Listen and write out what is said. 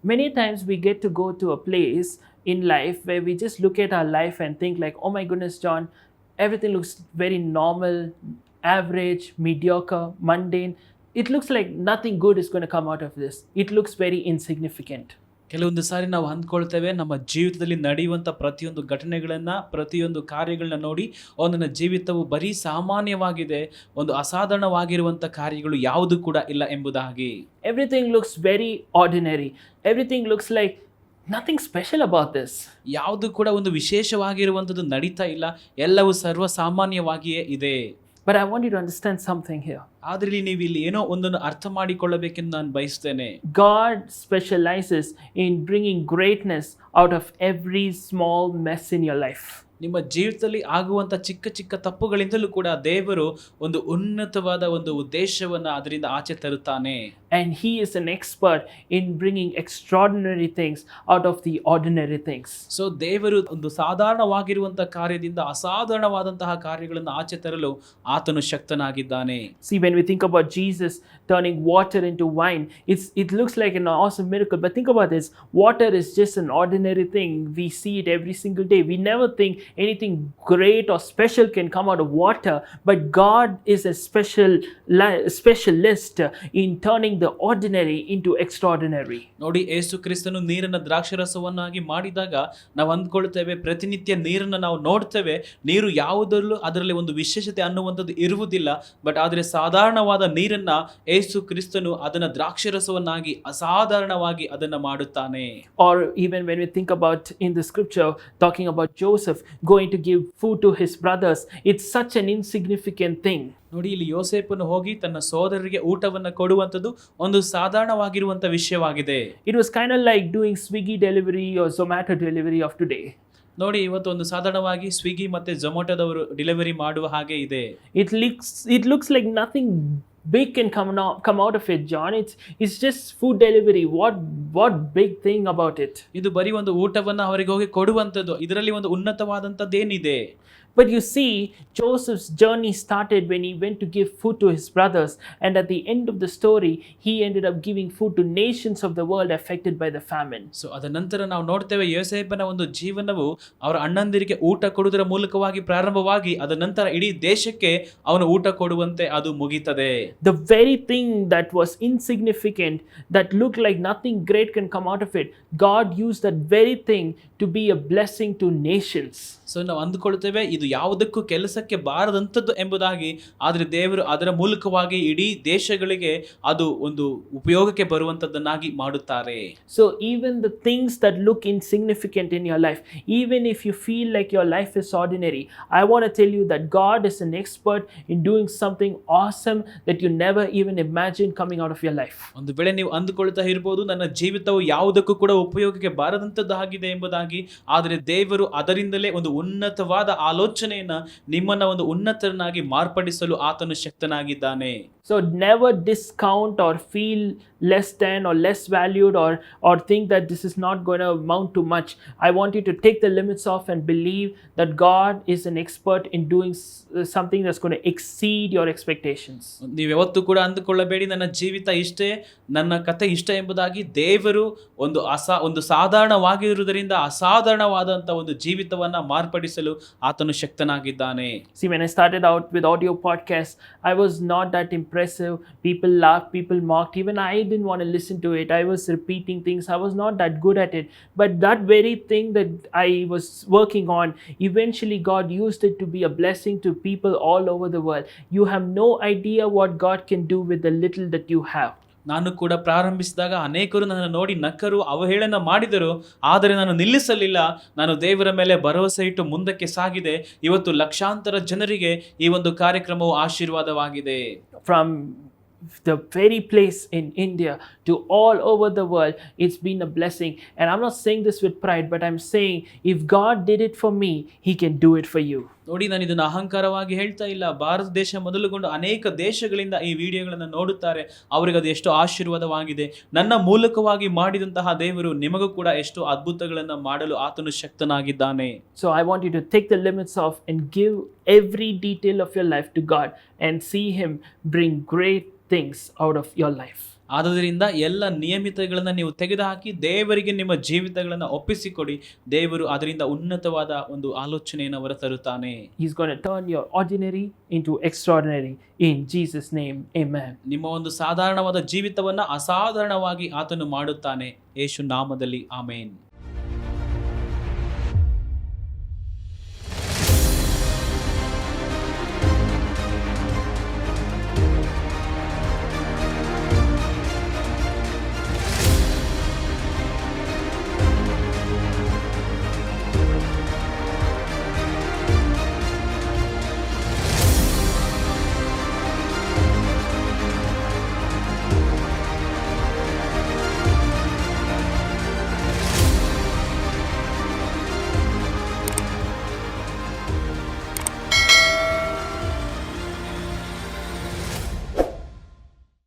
Many times we get to go to a place in life where we just look at our life and think like, oh my goodness, John, everything looks very normal, average, mediocre, mundane. It looks like nothing good is going to come out of this. It looks very insignificant. ಕೆಲವೊಂದು ಸಾರಿ ನಾವು ಅಂದ್ಕೊಳ್ತೇವೆ ನಮ್ಮ ಜೀವಿತದಲ್ಲಿ ನಡೆಯುವಂಥ ಪ್ರತಿಯೊಂದು ಘಟನೆಗಳನ್ನು, ಪ್ರತಿಯೊಂದು ಕಾರ್ಯಗಳನ್ನ ನೋಡಿ ನನ್ನ ಜೀವಿತವು ಬರೀ ಸಾಮಾನ್ಯವಾಗಿದೆ, ಒಂದು ಅಸಾಧಾರಣವಾಗಿರುವಂಥ ಕಾರ್ಯಗಳು ಯಾವುದು ಕೂಡ ಇಲ್ಲ ಎಂಬುದಾಗಿ. Everything looks very ordinary. Everything looks like nothing special about this. ಯಾವುದು ಕೂಡ ಒಂದು ವಿಶೇಷವಾಗಿರುವಂಥದ್ದು ನಡೀತಾ ಇಲ್ಲ, ಎಲ್ಲವೂ ಸರ್ವಸಾಮಾನ್ಯವಾಗಿಯೇ ಇದೆ. But I want you to understand something here. ಆದರೆ ನೀವು ಇಲ್ಲಿ ಏನೋ ಒಂದನ್ನು ಅರ್ಥ ಮಾಡಿಕೊಳ್ಳಬೇಕೆಂದು ನಾನು ಬಯಸ್ತೇನೆ. God specializes in bringing greatness out of every small mess in your life. ನಿಮ್ಮ ಜೀವಿತದಲ್ಲಿ ಆಗುವಂಥ ಚಿಕ್ಕ ಚಿಕ್ಕ ತಪ್ಪುಗಳಿಂದಲೂ ಕೂಡ ದೇವರು ಒಂದು ಉನ್ನತವಾದ ಒಂದು ಉದ್ದೇಶವನ್ನು ಅದರಿಂದ ಆಚೆ ತರುತ್ತಾನೆ. And he is an expert in bringing extraordinary things out of the ordinary things. So ದೇವರು ಒಂದು ಸಾಧಾರಣವಾಗಿರುವಂತಹ ಕಾರ್ಯದಿಂದ ಅಸಾಧಾರಣವಾದಂತಹ ಕಾರ್ಯಗಳನ್ನು ಆಚೆ ತರಲು ಆತನು ಶಕ್ತನಾಗಿದ್ದಾನೆ. See, when we think about Jesus turning water into wine, it looks like an awesome miracle. But think about this: water is just an ordinary thing. We see it every single day. We never think anything great or special can come out of water. But God is a specialist in turning the ordinary into extraordinary. ನೋಡಿ, ಯೇಸು ಕ್ರಿಸ್ತನು ನೀರನ್ನು ದ್ರಾಕ್ಷರಸವನ್ನಾಗಿ ಮಾಡಿದಾಗ ನಾವು ಅಂದ್ಕೊಳ್ತೇವೆ, ಪ್ರತಿನಿತ್ಯ ನೀರನ್ನು ನಾವು ನೋಡ್ತೇವೆ, ನೀರು ಯಾವುದರಲ್ಲೂ ಅದರಲ್ಲಿ ಒಂದು ವಿಶೇಷತೆ ಅನ್ನುವಂಥದ್ದು ಇರುವುದಿಲ್ಲ. ಬಟ್ ಆದರೆ ಸಾಧಾರಣವಾದ ನೀರನ್ನ ಯೇಸು ಕ್ರಿಸ್ತನು ಅದನ್ನು ದ್ರಾಕ್ಷರಸವನ್ನಾಗಿ ಅಸಾಧಾರಣವಾಗಿ ಅದನ್ನು ಮಾಡುತ್ತಾನೆ. Or even when we think about in the scripture talking about Joseph going to give food to his brothers, it's such an insignificant thing. ನೋಡಿ, ಇಲ್ಲಿ ಯೋಸೇಫನು ಹೋಗಿ ತನ್ನ ಸಹೋದರರಿಗೆ ಊಟವನ್ನು ಕೊಡುವಂಥದ್ದು ಒಂದು ಸಾಧಾರಣವಾಗಿರುವಂಥ ವಿಷಯವಾಗಿದೆ. It was kind of like doing Swiggy delivery or Zomato delivery of today. ನೋಡಿ, ಇವತ್ತು ಒಂದು ಸಾಧಾರಣವಾಗಿ ಸ್ವಿಗ್ಗಿ ಮತ್ತೆ ಝೊಮ್ಯಾಟೋದವರು ಡೆಲಿವರಿ ಮಾಡುವ ಹಾಗೆ ಇದೆ. It looks like nothing big can come out of it, John. It's just food delivery. What big thing about it? ಇದು ಬರೀ ಒಂದು ಊಟವನ್ನು ಅವರಿಗೆ ಹೋಗಿ ಕೊಡುವಂಥದ್ದು, ಇದರಲ್ಲಿ ಒಂದು ಉನ್ನತವಾದಂಥದ್ದೇನಿದೆ? But you see, Joseph's journey started when he went to give food to his brothers, and at the end of the story, he ended up giving food to nations of the world affected by the famine. So ಅದ ನಂತರ ನಾವು ನೋಡ್ತೇವೆ, ಯೋಸೇಫನ ಒಂದು ಜೀವನವು ಅವರ ಅಣ್ಣಂದಿರಿಗೆ ಊಟ ಕೊಡುವುದರ ಮೂಲಕವಾಗಿ ಪ್ರಾರಂಭವಾಗಿ ಅದ ನಂತರ ಇಡೀ ದೇಶಕ್ಕೆ ಅವನು ಊಟ ಕೊಡುವಂತೆ ಅದು ಮುಗಿತದೆ. The very thing that was insignificant, that looked like nothing great can come out of it, God used that very thing to be a blessing to nations. So ನಾವು ಅಂದುಕೊಳ್ತೇವೆ ಇದು ಯಾವುದಕ್ಕೂ ಕೆಲಸಕ್ಕೆ ಬಾರದಂಥದ್ದು ಎಂಬುದಾಗಿ, ಆದರೆ ದೇವರು ಅದರ ಮೂಲಕವಾಗಿ ಇಡೀ ದೇಶಗಳಿಗೆ ಅದು ಒಂದು ಉಪಯೋಗಕ್ಕೆ ಬರುವಂಥದ್ದನ್ನಾಗಿ ಮಾಡುತ್ತಾರೆ. So even the things that look insignificant in your life, even if you feel like your life is ordinary, I want to tell you that God is an expert in doing something awesome that you never even imagined coming out of your life. ಒಂದು ವೇಳೆ ನೀವು ಅಂದುಕೊಳ್ತಾ ಇರಬಹುದು, ನನ್ನ ಜೀವಿತವು ಯಾವುದಕ್ಕೂ ಕೂಡ ಉಪಯೋಗಕ್ಕೆ ಬಾರದಂಥದ್ದಾಗಿದೆ ಎಂಬುದಾಗಿ, ಆದರೆ ದೇವರು ಅದರಿಂದಲೇ ಒಂದು ಉನ್ನತವಾದ ಆಲೋಚನೆಯನ್ನ ನಿಮ್ಮನ್ನ ಒಂದು ಉನ್ನತರನ್ನಾಗಿ ಮಾರ್ಪಡಿಸಲು ಆತನು ಶಕ್ತನಾಗಿದ್ದಾನೆ. So never discount or feel less than or less valued or think that this is not going to amount to much. I want you to take the limits off and believe that God is an expert in doing something that's going to exceed your expectations. ನೀವು ಯಾವತ್ತೂ ಕೂಡ ಅಂದುಕೊಳ್ಳಬೇಡಿ ನನ್ನ ಜೀವಿತ ಇಷ್ಟೇ, ನನ್ನ ಕಥೆ ಇಷ್ಟ ಎಂಬುದಾಗಿ. ದೇವರು ಒಂದು ಸಾಧಾರಣವಾಗಿರುವುದರಿಂದ ಅಸಾಧಾರಣವಾದಂಥ ಒಂದು ಜೀವಿತವನ್ನ ಮಾರ್ಪಡಿಸಲು ಆತನು ಶಕ್ತನಾಗಿದ್ದಾನೆ. See, when I started out with audio podcasts, I was not that impressive. People laughed, people mocked. Even I didn't want to listen to it. I was repeating things. I was not that good at it. But that very thing that I was working on, eventually God used it to be a blessing to people all over the world. You have no idea what God can do with the little that you have. ನಾನು ಕೂಡ ಪ್ರಾರಂಭಿಸಿದಾಗ ಅನೇಕರು ನನ್ನನ್ನು ನೋಡಿ ನಕ್ಕರು, ಅವಹೇಳನ ಮಾಡಿದರು. ಆದರೆ ನಾನು ನಿಲ್ಲಿಸಲಿಲ್ಲ. ನಾನು ದೇವರ ಮೇಲೆ ಭರವಸೆ ಇಟ್ಟು ಮುಂದಕ್ಕೆ ಸಾಗಿದೆ. ಇವತ್ತು ಲಕ್ಷಾಂತರ ಜನರಿಗೆ ಈ ಒಂದು ಕಾರ್ಯಕ್ರಮವು ಆಶೀರ್ವಾದವಾಗಿದೆ. From the very place in India to all over the world, it's been a blessing. And I'm not saying this with pride, but I'm saying if God did it for me, He can do it for you. ನೋಡಿ, ನಾನು ಇದನ್ನು ಅಹಂಕಾರವಾಗಿ ಹೇಳ್ತಾ ಇಲ್ಲ. ಭಾರತ ದೇಶ ಮೊದಲುಗೊಂಡು ಅನೇಕ ದೇಶಗಳಿಂದ ಈ ವಿಡಿಯೋಗಳನ್ನು ನೋಡುತ್ತಾರೆ. ಅವರಿಗೆ ಅದು ಎಷ್ಟು ಆಶೀರ್ವಾದವಾಗಿದೆ. ನನ್ನ ಮೂಲಕವಾಗಿ ಮಾಡಿದಂತಹ ದೇವರು ನಿಮಗೂ ಕೂಡ ಎಷ್ಟು ಅದ್ಭುತಗಳನ್ನು ಮಾಡಲು ಆತನು ಶಕ್ತನಾಗಿದ್ದಾನೆ. So I want you to take the limits off and give every detail of your life to God and see Him bring great things out of your life. ಆದುದರಿಂದ ಎಲ್ಲ ನಿಯಮಿತಗಳನ್ನ ನೀವು ತೆಗೆದುಹಾಕಿ ದೇವರಿಗೆ ನಿಮ್ಮ ಜೀವಿತಗಳನ್ನ ಒಪ್ಪಿಸಿಕೊಡಿ. ದೇವರು ಅದರಿಂದ ಉನ್ನತವಾದ ಒಂದು ಆಲೋಚನೆಯನ್ನು ಹೊರ ತರುತ್ತಾನೆ. He's going to turn your ordinary into extraordinary. In Jesus' name, amen. ನಿಮ್ಮ ಒಂದು ಸಾಧಾರಣವಾದ ಜೀವಿತವನ್ನ ಅಸಾಧಾರಣವಾಗಿ ಆತನು ಮಾಡುತ್ತಾನೆ. ಯೇಸು ನಾಮದಲ್ಲಿ ಆಮೇನ್.